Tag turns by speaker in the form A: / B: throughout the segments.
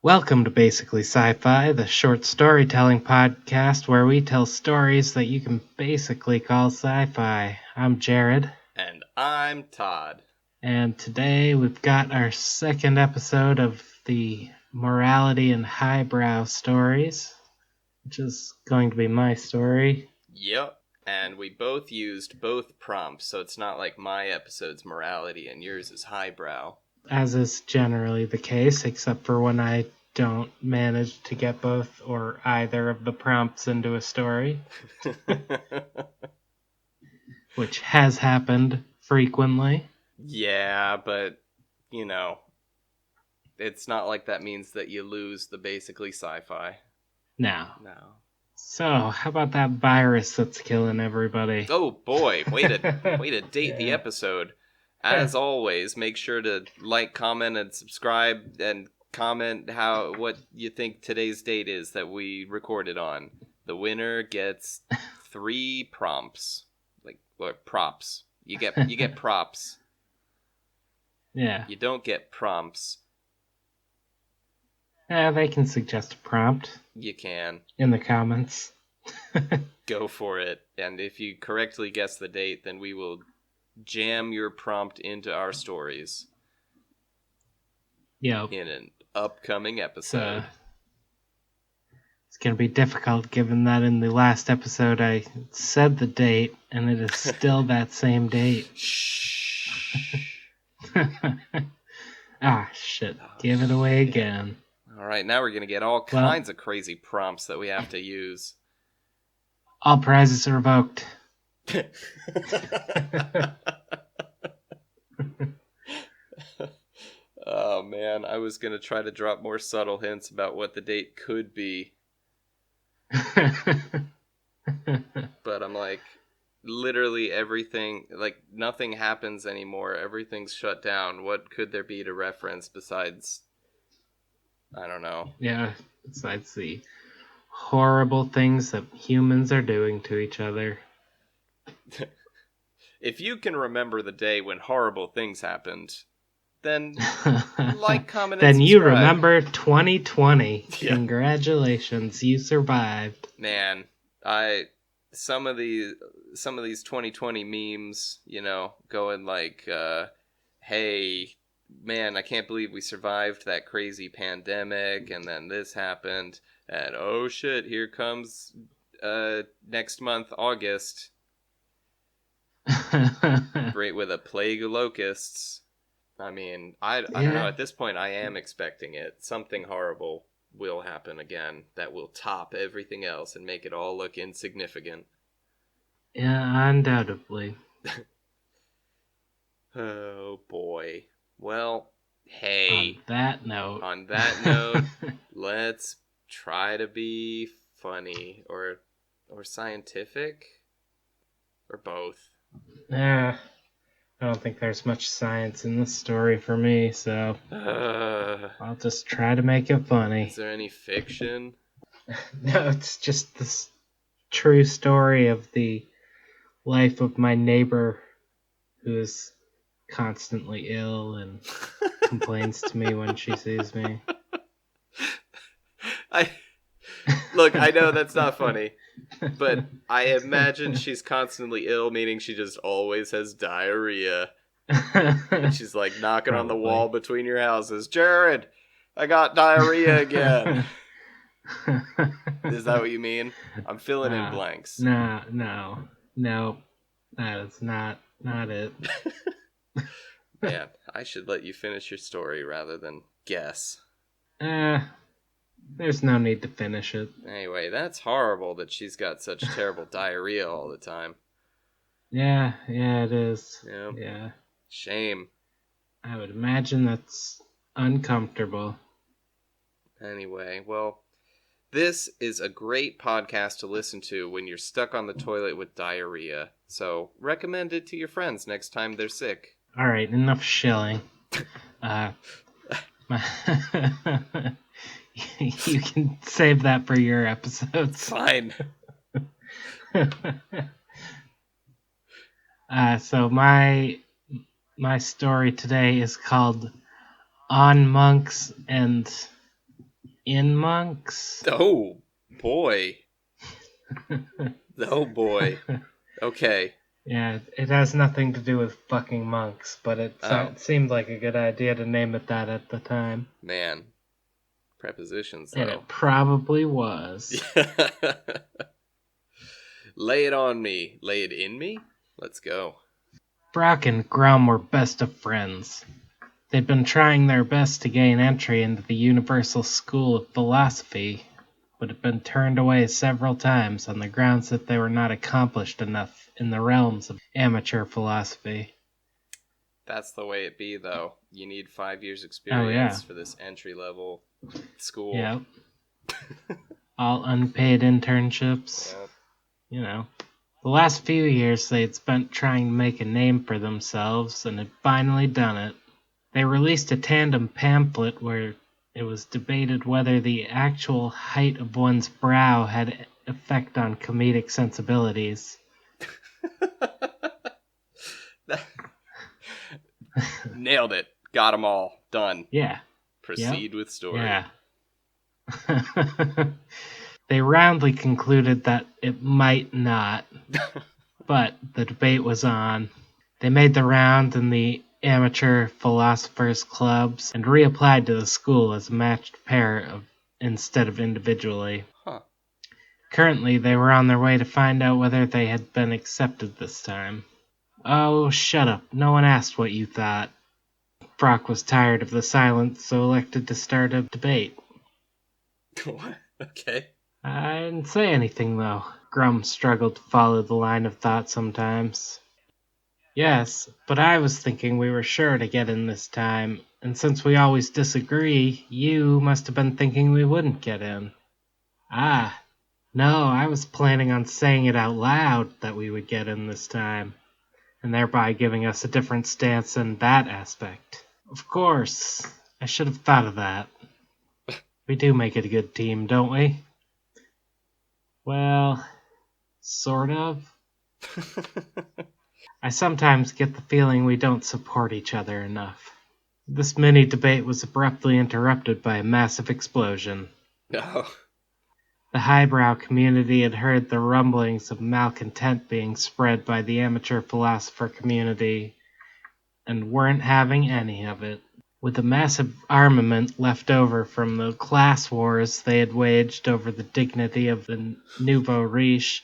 A: Welcome to Basically Sci-Fi, the short storytelling podcast where we tell stories that you can basically call sci-fi. I'm Jared.
B: And I'm Todd.
A: And today we've got our second episode of the Morality and Highbrow stories, which is going to be my story.
B: Yep. And we both used both prompts, so it's not like my episode's morality and yours is highbrow.
A: As is generally the case, except for when I don't manage to get both or either of the prompts into a story. Which has happened frequently.
B: Yeah, but, it's not like that means that you lose the basically sci-fi.
A: No.
B: No.
A: So, how about that virus that's killing everybody?
B: Oh boy, way to date the episode. As always, make sure to like, comment, and subscribe, and comment what you think today's date is that we recorded on. The winner gets 3 prompts, or props. You get props.
A: Yeah.
B: You don't get prompts.
A: They can suggest a prompt.
B: You can.
A: In the comments.
B: Go for it. And if you correctly guess the date, then we will jam your prompt into our stories.
A: Yep.
B: In an upcoming episode.
A: It's going to be difficult given that in the last episode I said the date and it is still that same date.
B: Shh.
A: Shit. Give it away again.
B: Alright, now we're going to get all kinds of crazy prompts that we have to use.
A: All prizes are revoked.
B: Oh man, I was going to try to drop more subtle hints about what the date could be. But I'm like, literally everything, nothing happens anymore. Everything's shut down. What could there be to reference besides, I don't know.
A: Yeah, besides the horrible things that humans are doing to each other.
B: If you can remember the day when horrible things happened, then like, comment, and
A: then
B: subscribe.
A: You remember 2020.
B: Yeah.
A: Congratulations, you survived.
B: Man, some of these 2020 memes, going like, hey, man, I can't believe we survived that crazy pandemic, and then this happened, and oh shit, here comes next month, August. Great, with a plague of locusts. I mean, I don't know, at this point I am expecting it. Something horrible will happen again that will top everything else and make it all look insignificant.
A: Yeah, undoubtedly.
B: Oh boy. Well, hey.
A: On that note,
B: let's try to be funny or scientific or both.
A: Yeah, I don't think there's much science in this story for me, so I'll just try to make it funny.
B: Is there any fiction?
A: No, it's just this true story of the life of my neighbor who is constantly ill and complains to me when she sees me.
B: Look, I know that's not funny, but I imagine she's constantly ill, meaning she just always has diarrhea. And she's like knocking on the wall between your houses. Jared, I got diarrhea again. Is that what you mean? I'm filling in blanks.
A: No. That is not it.
B: Man, I should let you finish your story rather than guess.
A: There's no need to finish it.
B: Anyway, that's horrible that she's got such terrible diarrhea all the time.
A: Yeah, it is.
B: Yep.
A: Yeah.
B: Shame.
A: I would imagine that's uncomfortable.
B: Anyway, well, this is a great podcast to listen to when you're stuck on the toilet with diarrhea. So, recommend it to your friends next time they're sick.
A: All right, enough shilling. You can save that for your episodes.
B: Fine.
A: So my story today is called On Monks and in monks.
B: Oh, boy. Oh, boy. Okay.
A: Yeah, it has nothing to do with fucking monks, but it seemed like a good idea to name it that at the time.
B: Man. Prepositions, though.
A: And it probably was.
B: Lay it on me. Lay it in me? Let's go.
A: Brock and Grum were best of friends. They'd been trying their best to gain entry into the Universal School of Philosophy, but had been turned away several times on the grounds that they were not accomplished enough in the realms of amateur philosophy.
B: That's the way it be, though. You need 5 years experience for this entry-level school.
A: Yep. All unpaid internships.
B: Yep.
A: You know. The last few years they had spent trying to make a name for themselves and had finally done it. They released a tandem pamphlet where it was debated whether the actual height of one's brow had effect on comedic sensibilities.
B: Nailed it. Got them all. Done.
A: Yeah.
B: Proceed with story.
A: Yeah. They roundly concluded that it might not, but the debate was on. They made the round in the amateur philosophers' clubs and reapplied to the school as a matched pair instead of individually.
B: Huh.
A: Currently, they were on their way to find out whether they had been accepted this time. Oh, shut up. No one asked what you thought. Brock was tired of the silence, so elected to start a debate.
B: What? Okay.
A: I didn't say anything, though. Grum struggled to follow the line of thought sometimes. Yes, but I was thinking we were sure to get in this time, and since we always disagree, you must have been thinking we wouldn't get in. Ah, no, I was planning on saying it out loud that we would get in this time, and thereby giving us a different stance in that aspect. Of course, I should have thought of that. We do make it a good team, don't we? Well, sort of. I sometimes get the feeling we don't support each other enough. This mini-debate was abruptly interrupted by a massive explosion.
B: No.
A: The highbrow community had heard the rumblings of malcontent being spread by the amateur philosopher community, and weren't having any of it. With a massive armament left over from the class wars they had waged over the dignity of the nouveau riche,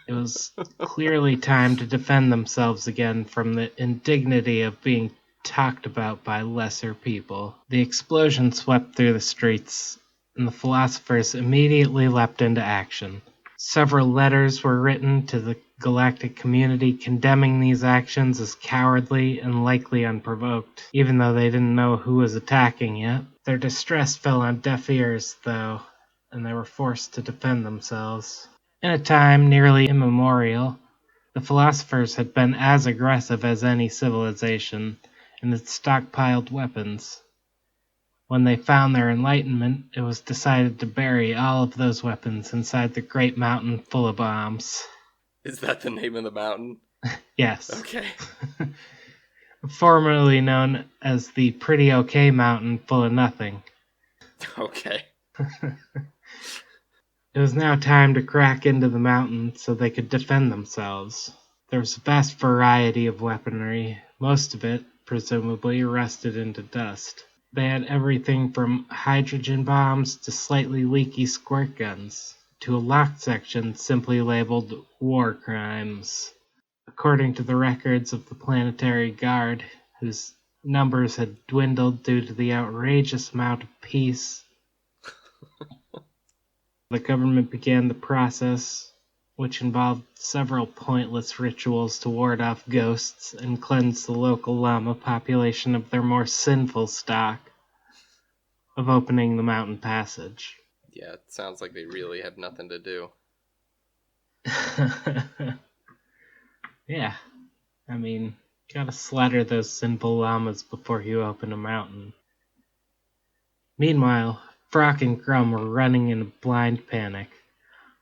A: it was clearly time to defend themselves again from the indignity of being talked about by lesser people. The explosion swept through the streets, and the philosophers immediately leapt into action. Several letters were written to the galactic community condemning these actions as cowardly and likely unprovoked, even though they didn't know who was attacking yet. Their distress fell on deaf ears, though, and they were forced to defend themselves. In a time nearly immemorial, the philosophers had been as aggressive as any civilization, and had stockpiled weapons. When they found their enlightenment, it was decided to bury all of those weapons inside the great mountain full of bombs.
B: Is that the name of the mountain?
A: Yes.
B: Okay.
A: Formerly known as the Pretty Okay Mountain full of nothing.
B: Okay.
A: It was now time to crack into the mountain so they could defend themselves. There was a vast variety of weaponry, most of it, presumably, rusted into dust. They had everything from hydrogen bombs to slightly leaky squirt guns, to a locked section simply labeled War Crimes. According to the records of the Planetary Guard, whose numbers had dwindled due to the outrageous amount of peace, the government began the process, which involved several pointless rituals to ward off ghosts and cleanse the local llama population of their more sinful stock, of opening the mountain passage.
B: Yeah, it sounds like they really had nothing to do.
A: Yeah, I mean, gotta slaughter those sinful llamas before you open a mountain. Meanwhile, Brock and Grum were running in a blind panic,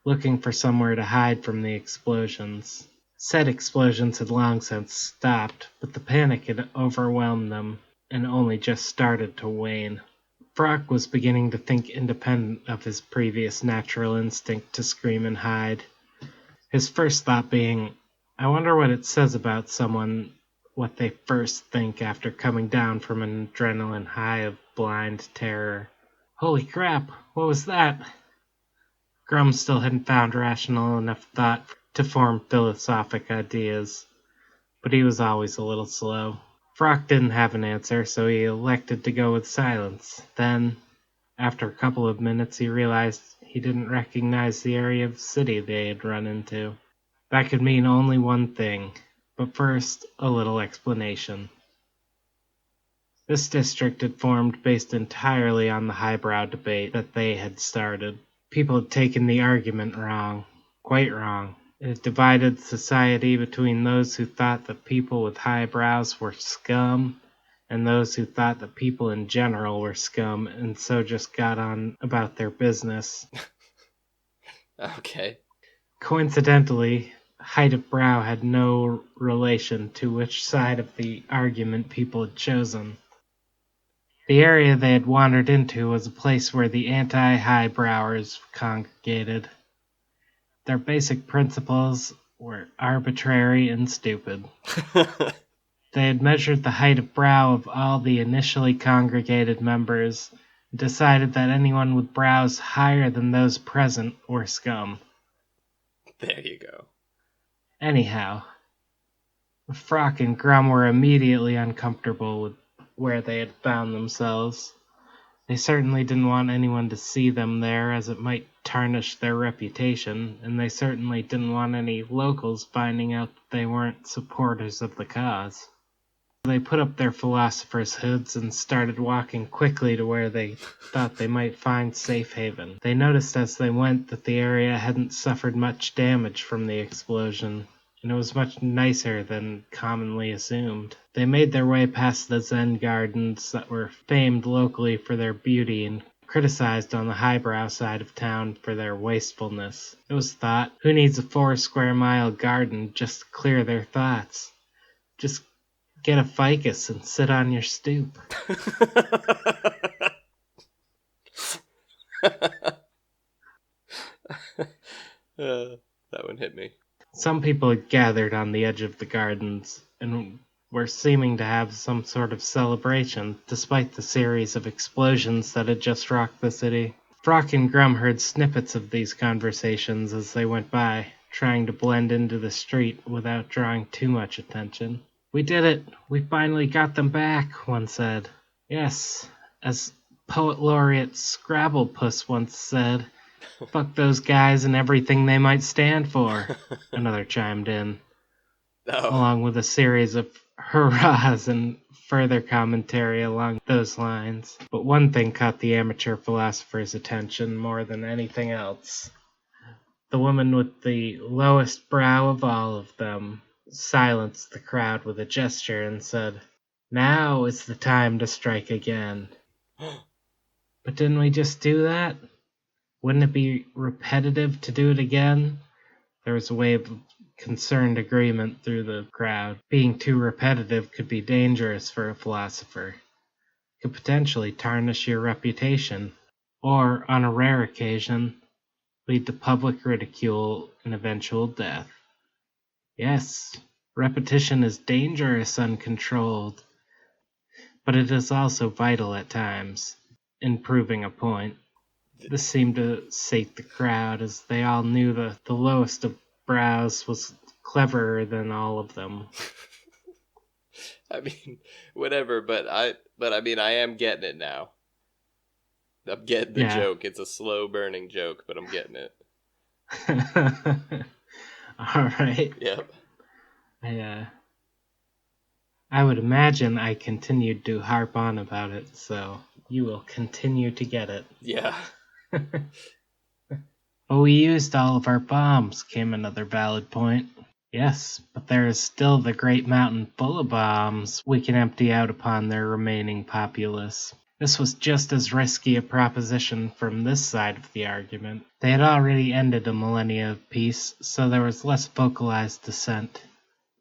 A: looking for somewhere to hide from the explosions. Said explosions had long since stopped, but the panic had overwhelmed them and only just started to wane. Brock was beginning to think independent of his previous natural instinct to scream and hide. His first thought being, I wonder what it says about someone what they first think after coming down from an adrenaline high of blind terror. Holy crap, what was that? Grum still hadn't found rational enough thought to form philosophic ideas, but he was always a little slow. Frock didn't have an answer, so he elected to go with silence. Then, after a couple of minutes, he realized he didn't recognize the area of the city they had run into. That could mean only one thing, but first, a little explanation. This district had formed based entirely on the highbrow debate that they had started. People had taken the argument wrong, quite wrong. It had divided society between those who thought that people with high brows were scum and those who thought that people in general were scum and so just got on about their business.
B: Okay.
A: Coincidentally, height of brow had no relation to which side of the argument people had chosen. The area they had wandered into was a place where the anti-highbrowers congregated. Their basic principles were arbitrary and stupid. They had measured the height of brow of all the initially congregated members and decided that anyone with brows higher than those present were scum.
B: There you go.
A: Anyhow, Frock and Grum were immediately uncomfortable with where they had found themselves. They certainly didn't want anyone to see them there, as it might tarnish their reputation, and they certainly didn't want any locals finding out that they weren't supporters of the cause. They put up their philosophers' hoods and started walking quickly to where they thought they might find safe haven. They noticed as they went that the area hadn't suffered much damage from the explosion, and it was much nicer than commonly assumed. They made their way past the Zen gardens that were famed locally for their beauty and criticized on the highbrow side of town for their wastefulness. It was thought, who needs a 4-square-mile garden just to clear their thoughts? Just get a ficus and sit on your stoop.
B: That one hit me.
A: Some people had gathered on the edge of the gardens and were seeming to have some sort of celebration, despite the series of explosions that had just rocked the city. Frock and Grum heard snippets of these conversations as they went by, trying to blend into the street without drawing too much attention. We did it! We finally got them back, one said. Yes, as Poet Laureate Scrabblepuss once said, fuck those guys and everything they might stand for, another chimed in, along with a series of hurrahs and further commentary along those lines. But one thing caught the amateur philosopher's attention more than anything else. The woman with the lowest brow of all of them silenced the crowd with a gesture and said, "Now is the time to strike again." But didn't we just do that? Wouldn't it be repetitive to do it again? There was a wave of concerned agreement through the crowd. Being too repetitive could be dangerous for a philosopher. It could potentially tarnish your reputation, or, on a rare occasion, lead to public ridicule and eventual death. Yes, repetition is dangerous uncontrolled, but it is also vital at times in proving a point. This seemed to sate the crowd, as they all knew that the lowest of brows was cleverer than all of them.
B: I mean, whatever, but I am getting it now. I'm getting the joke. It's a slow burning joke, but I'm getting it.
A: All right.
B: Yep.
A: I would imagine I continued to harp on about it, so you will continue to get it.
B: Yeah.
A: But we used all of our bombs, came another valid point. Yes, but there is still the great mountain full of bombs we can empty out upon their remaining populace. This was just as risky a proposition from this side of the argument. They had already ended a millennia of peace, so there was less vocalized dissent,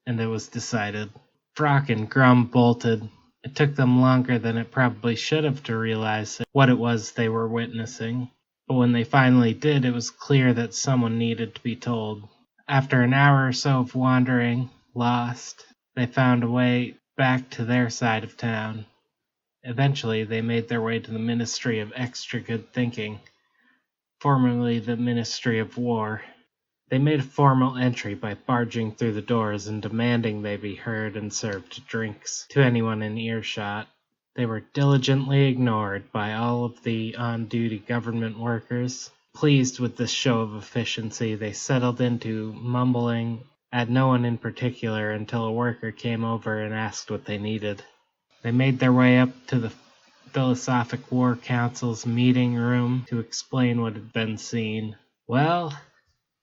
A: and it was decided. Frock and Grum bolted, It took them longer than it probably should have to realize what it was they were witnessing. But when they finally did, it was clear that someone needed to be told. After an hour or so of wandering, lost, they found a way back to their side of town. Eventually, they made their way to the Ministry of Extra Good Thinking, formerly the Ministry of War. They made a formal entry by barging through the doors and demanding they be heard and served drinks to anyone in earshot. They were diligently ignored by all of the on-duty government workers. Pleased with this show of efficiency, they settled into mumbling at no one in particular until a worker came over and asked what they needed. They made their way up to the Philosophic War Council's meeting room to explain what had been seen. Well,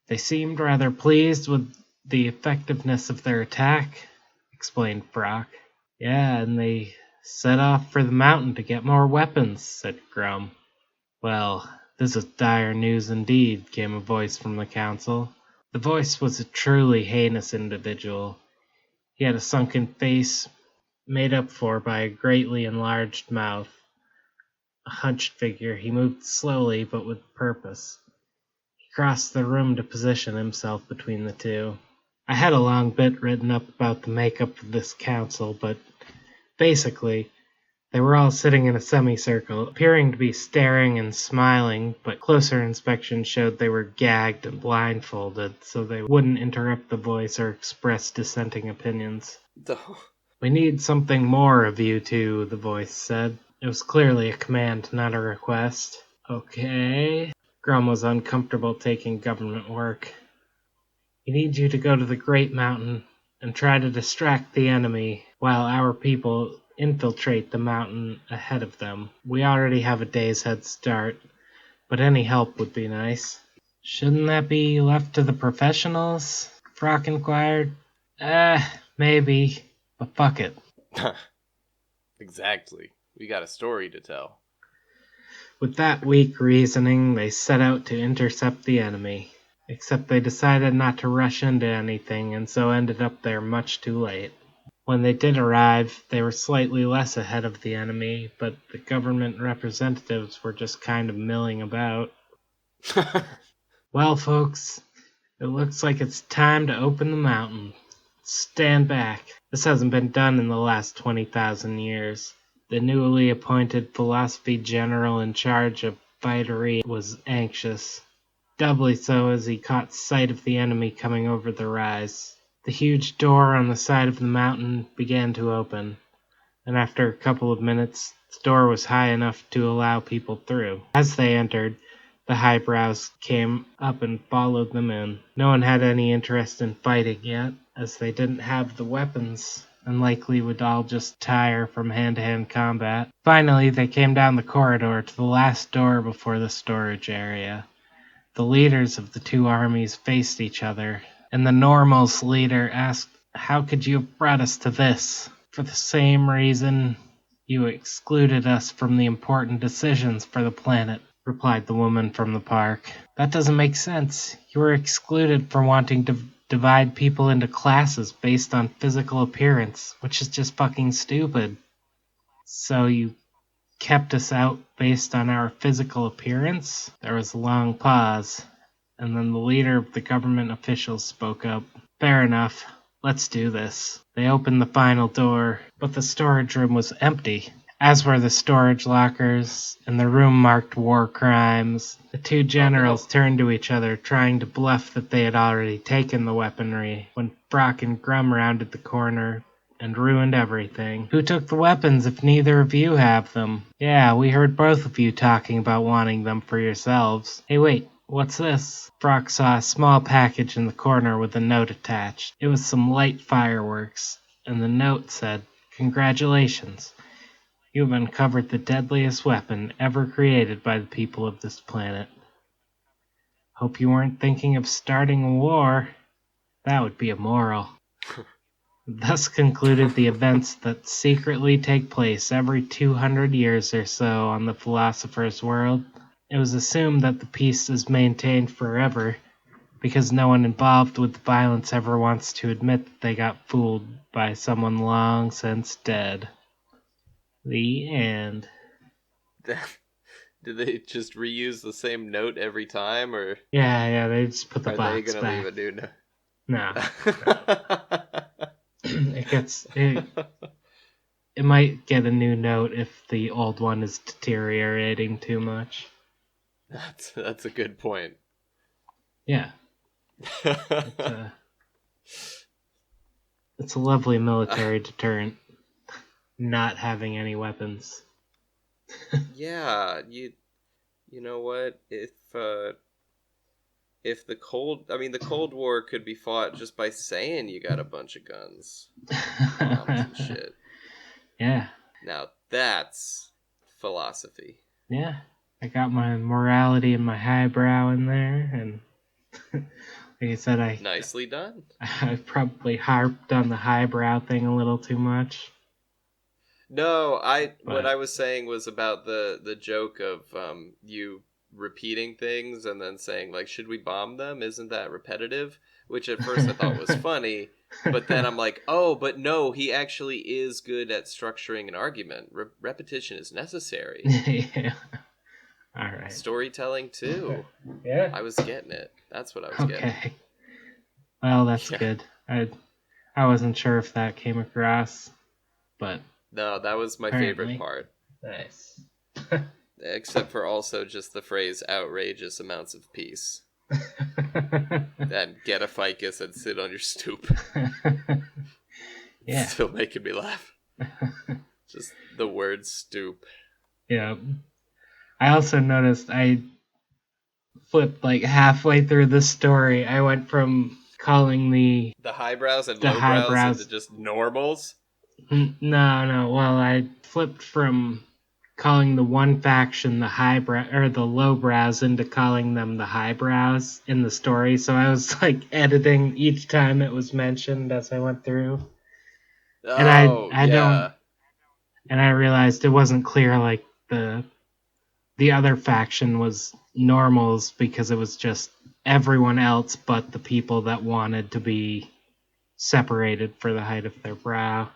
A: they seemed rather pleased with the effectiveness of their attack, explained Brock. Yeah, and they set off for the mountain to get more weapons, said Grum. Well, this is dire news indeed, came a voice from the council. The voice was a truly heinous individual. He had a sunken face made up for by a greatly enlarged mouth. A hunched figure, he moved slowly but with purpose. He crossed the room to position himself between the two. I had a long bit written up about the makeup of this council, but basically, they were all sitting in a semicircle, appearing to be staring and smiling, but closer inspection showed they were gagged and blindfolded, so they wouldn't interrupt the voice or express dissenting opinions. We need something more of you two, the voice said. It was clearly a command, not a request. Okay. Grum was uncomfortable taking government work. We need you to go to the Great Mountain and try to distract the enemy while our people infiltrate the mountain ahead of them. We already have a day's head start, but any help would be nice. Shouldn't that be left to the professionals? Frock inquired. Maybe, but fuck it.
B: Exactly. We got a story to tell.
A: With that weak reasoning, they set out to intercept the enemy. Except they decided not to rush into anything and so ended up there much too late. When they did arrive, they were slightly less ahead of the enemy, but the government representatives were just kind of milling about. Well, folks, it looks like it's time to open the mountain. Stand back. This hasn't been done in the last 20,000 years. The newly appointed philosophy general in charge of fightery was anxious. Doubly so as he caught sight of the enemy coming over the rise. The huge door on the side of the mountain began to open, and after a couple of minutes, the door was high enough to allow people through. As they entered, the highbrows came up and followed them in. No one had any interest in fighting yet, as they didn't have the weapons and likely would all just tire from hand-to-hand combat. Finally, they came down the corridor to the last door before the storage area. The leaders of the two armies faced each other, and the Normal's leader asked, "How could you have brought us to this?" "For the same reason you excluded us from the important decisions for the planet," replied the woman from the park. "That doesn't make sense. You were excluded for wanting to divide people into classes based on physical appearance, which is just fucking stupid. So you kept us out based on our physical appearance?" There was a long pause, and then the leader of the government officials spoke up. "Fair enough. Let's do this." They opened the final door, but the storage room was empty, as were the storage lockers, and the room marked war crimes. The two generals turned to each other, trying to bluff that they had already taken the weaponry, when Brock and Grum rounded the corner and ruined everything. "Who took the weapons if neither of you have them?" "Yeah, we heard both of you talking about wanting them for yourselves." "Hey, wait, what's this?" Brock saw a small package in the corner with a note attached. It was some light fireworks, and the note said, "Congratulations. You have uncovered the deadliest weapon ever created by the people of this planet. Hope you weren't thinking of starting a war. That would be immoral." Thus concluded the events that secretly take place every 200 years or so on the philosopher's world. It was assumed that the peace is maintained forever, because no one involved with the violence ever wants to admit that they got fooled by someone long since dead. The end.
B: Do they just reuse the same note every time, or
A: Yeah, they just put the
B: are they
A: box
B: gonna leave
A: back.
B: a new note?
A: No. It might get a new note if the old one is deteriorating too much.
B: That's a good point.
A: Yeah. It's a lovely military deterrent, not having any weapons.
B: Yeah, you know what? If the Cold War could be fought just by saying you got a bunch of guns, bombs and shit.
A: Yeah.
B: Now that's philosophy.
A: Yeah. I got my morality and my highbrow in there, and like I said,
B: Nicely done.
A: I probably harped on the highbrow thing a little too much.
B: No, what
A: But
B: I was saying was about the joke of you repeating things and then saying like, should we bomb them? Isn't that repetitive? Which at first I thought was funny, but then I'm like, oh, but no, he actually is good at structuring an argument. Repetition is necessary.
A: Yeah. All right.
B: Storytelling too.
A: Yeah.
B: I was getting it. That's what I was getting.
A: Okay. Well, that's
B: Yeah.
A: good. I wasn't sure if that came across, but
B: No, that was my
A: apparently.
B: favorite part.
A: Nice.
B: Except for also just the phrase outrageous amounts of peace. That get a ficus and sit on your stoop.
A: Yeah.
B: Still making me laugh. Just the word stoop.
A: Yeah. I also noticed I flipped like halfway through the story. I went from calling the
B: highbrows and lowbrows into
A: highbrows.
B: just normals.
A: No. Well, I flipped from calling the one faction the highbrow or the lowbrows into calling them the highbrows in the story. So I was like editing each time it was mentioned as I went through. And
B: Oh,
A: I don't
B: yeah.
A: and I realized it wasn't clear like the other faction was normals because it was just everyone else but the people that wanted to be separated for the height of their brow.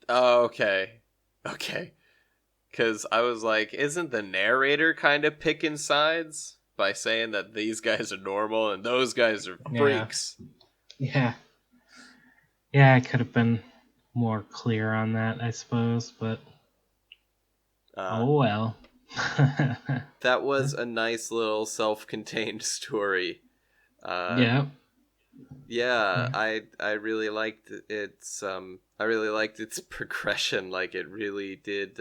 B: Oh, okay. Okay. Because I was like, isn't the narrator kind of picking sides by saying that these guys are normal and those guys are freaks?
A: Yeah. Yeah, I could have been more clear on that, I suppose, but oh well.
B: That was a nice little self-contained story.
A: Yeah.
B: Yeah, I really liked its progression. Like it really did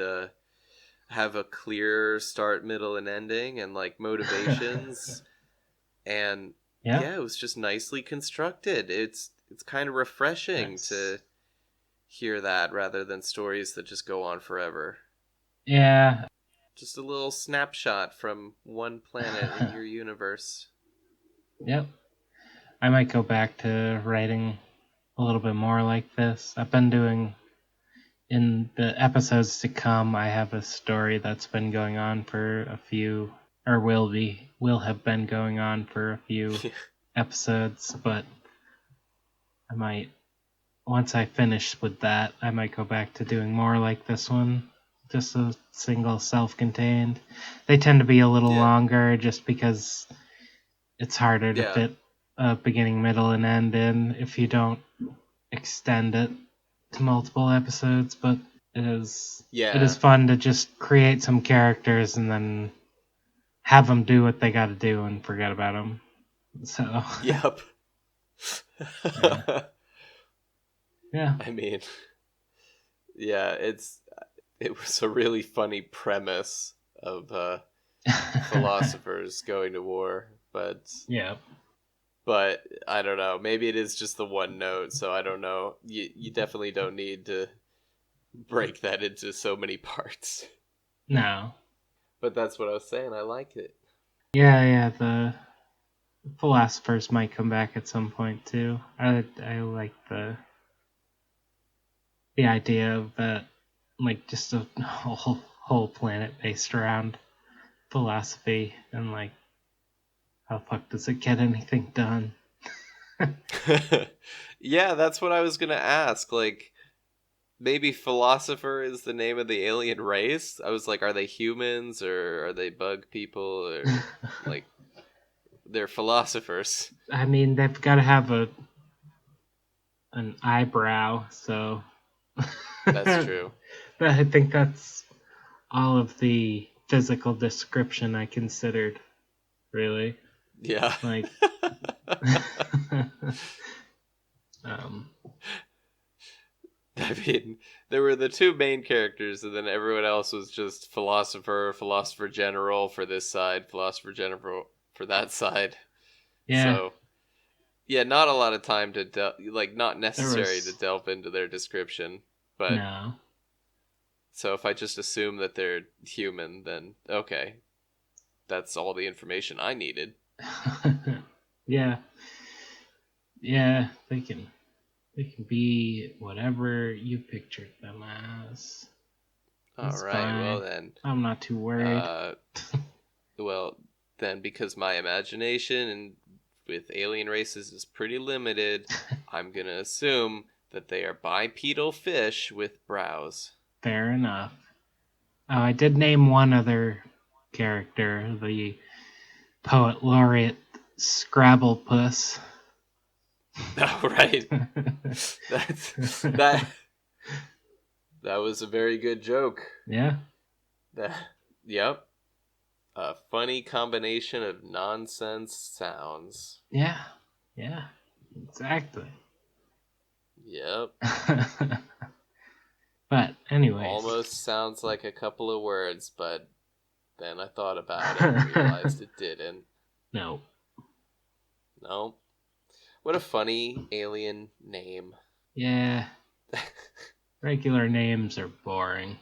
B: have a clear start, middle, and ending, and like motivations, and
A: Yeah.
B: yeah, it was just nicely constructed. It's kind of refreshing to hear that rather than stories that just go on forever.
A: Yeah.
B: Just a little snapshot from one planet in your universe.
A: Yep. I might go back to writing a little bit more like this. I've been doing in the episodes to come. I have a story that's been going on for a few, or will have been going on for a few episodes. But I might, once I finish with that, I might go back to doing more like this one. Just a single self-contained. They tend to be a little longer, just because it's harder to fit a beginning, middle, and end in if you don't extend it to multiple episodes. But it is fun to just create some characters and then have them do what they got to do and forget about them. So
B: Yep.
A: Yeah.
B: I mean, yeah, it was a really funny premise of philosophers going to war, but
A: yeah.
B: But I don't know. Maybe it is just the one note, so I don't know. You definitely don't need to break that into so many parts.
A: No.
B: But that's what I was saying. I like it.
A: Yeah. The philosophers might come back at some point too. I like the idea of that, like just a whole planet based around philosophy and like how the fuck does it get anything done?
B: Yeah, that's what I was gonna ask. Like, maybe philosopher is the name of the alien race. I was like, are they humans or are they bug people or like they're philosophers?
A: I mean, they've got to have an eyebrow, so
B: That's true.
A: But I think that's all of the physical description I considered, really.
B: Yeah.
A: Like, um,
B: I mean, there were the two main characters, and then everyone else was just philosopher, philosopher general for this side, philosopher general for that side.
A: yeah,
B: So, yeah, not a lot of time to not
A: there
B: necessary to
A: was
B: delve into their description. But
A: no.
B: so if I just assume that they're human, then okay, that's all the information I needed.
A: Yeah, yeah, they can be whatever you pictured them as.
B: All
A: It's
B: right, well
A: fine.
B: then,
A: I'm not too worried.
B: well then, because my imagination and with alien races is pretty limited, I'm gonna assume that they are bipedal fish with brows.
A: Fair enough. Oh, I did name one other character, the poet laureate Scrabblepuss.
B: Oh, right. That that was a very good joke.
A: Yeah.
B: That yep. A funny combination of nonsense sounds.
A: Yeah. Yeah. Exactly.
B: Yep.
A: But anyways.
B: Almost sounds like a couple of words, but then I thought about it and realized it didn't.
A: No.
B: No. What a funny alien name.
A: Yeah. Regular names are boring.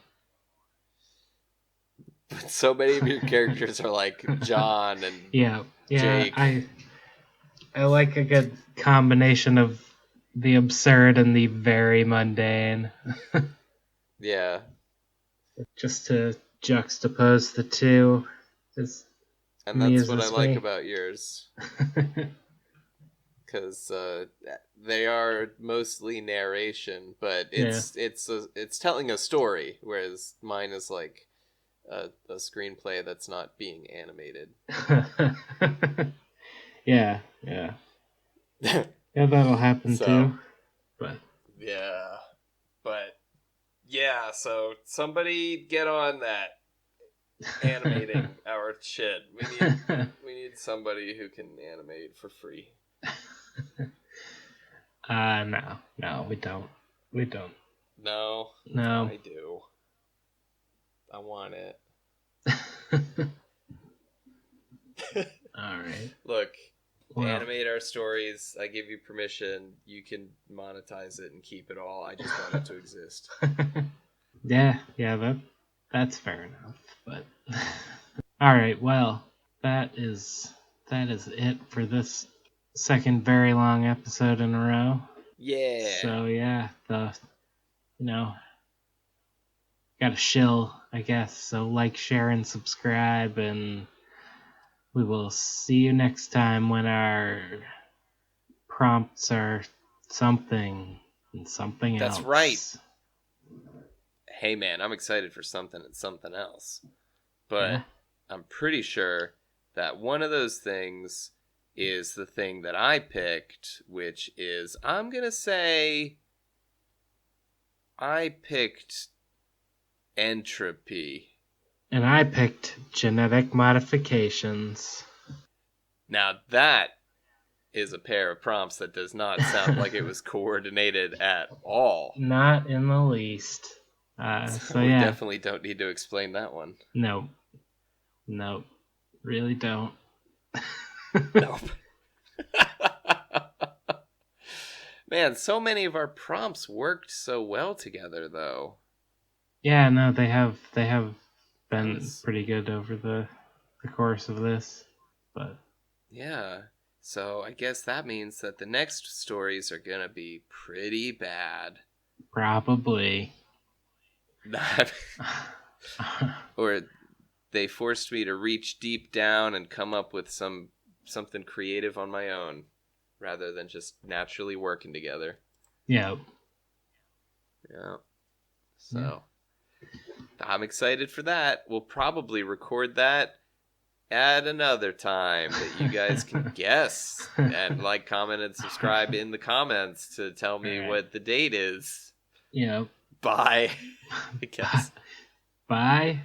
B: But so many of your characters are like John and
A: Yeah.
B: Jake.
A: I like a good combination of the absurd and the very mundane.
B: Yeah.
A: Just to juxtapose the two. Just
B: And that's what I
A: amuses
B: like
A: me.
B: about yours. Because they are mostly narration, but
A: Yeah.
B: it's telling a story, whereas mine is like a screenplay that's not being animated.
A: Yeah, yeah. Yeah, that'll happen
B: So,
A: too. But
B: yeah. But, yeah, so somebody get on that animating our shit. We need somebody who can animate for free.
A: no, we don't. We don't.
B: No,
A: No.
B: I do. I want it.
A: Alright.
B: Look,
A: Well,
B: animate our stories. I give you permission. You can monetize it and keep it all. I just want it to exist.
A: yeah, that's fair enough. But alright, well, that is it for this second very long episode in a row.
B: Yeah.
A: So yeah, you know, got a shill, I guess. So like, share, and subscribe, and we will see you next time when our prompts are something and something else.
B: That's right. Hey man, I'm excited for something and something else. But
A: Yeah.
B: I'm pretty sure that one of those things is the thing that I picked, which is, I'm going to say, I picked entropy.
A: And I picked genetic modifications.
B: Now that is a pair of prompts that does not sound like it was coordinated at all.
A: Not in the least. So
B: we
A: yeah.
B: definitely don't need to explain that one.
A: Nope. Really don't.
B: Nope. Man, so many of our prompts worked so well together, though.
A: Yeah, no, they have been pretty good over the course of this, but
B: yeah. So I guess that means that the next stories are gonna be pretty bad.
A: probably.
B: Or they forced me to reach deep down and come up with something creative on my own, rather than just naturally working together.
A: Yeah.
B: Yeah. So I'm excited for that. We'll probably record that at another time that you guys can guess and like, comment, and subscribe in the comments to tell me what the date is.
A: Yeah.
B: Bye. I guess.
A: Bye.